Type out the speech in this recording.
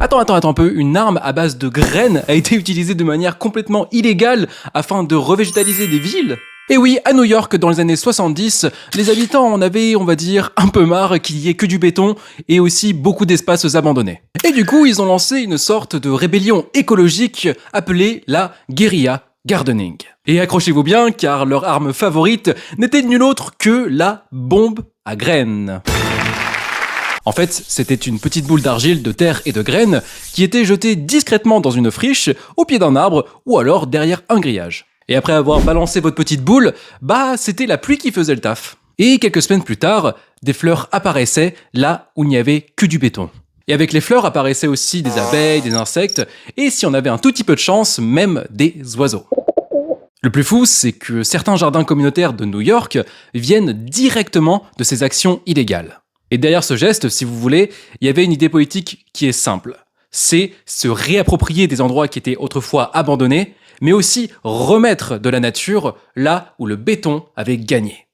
Attends un peu, une arme à base de graines a été utilisée de manière complètement illégale afin de revégétaliser des villes? Et oui, à New York, dans les années 70, les habitants en avaient, on va dire, un peu marre qu'il y ait que du béton et aussi beaucoup d'espaces abandonnés. Et du coup, ils ont lancé une sorte de rébellion écologique appelée la guérilla gardening. Et accrochez-vous bien, car leur arme favorite n'était nulle autre que la bombe à graines. En fait, c'était une petite boule d'argile, de terre et de graines qui était jetée discrètement dans une friche, au pied d'un arbre ou alors derrière un grillage. Et après avoir balancé votre petite boule, c'était la pluie qui faisait le taf. Et quelques semaines plus tard, des fleurs apparaissaient là où il n'y avait que du béton. Et avec les fleurs apparaissaient aussi des abeilles, des insectes, et si on avait un tout petit peu de chance, même des oiseaux. Le plus fou, c'est que certains jardins communautaires de New York viennent directement de ces actions illégales. Et derrière ce geste, si vous voulez, il y avait une idée politique qui est simple. C'est se réapproprier des endroits qui étaient autrefois abandonnés, mais aussi remettre de la nature là où le béton avait gagné.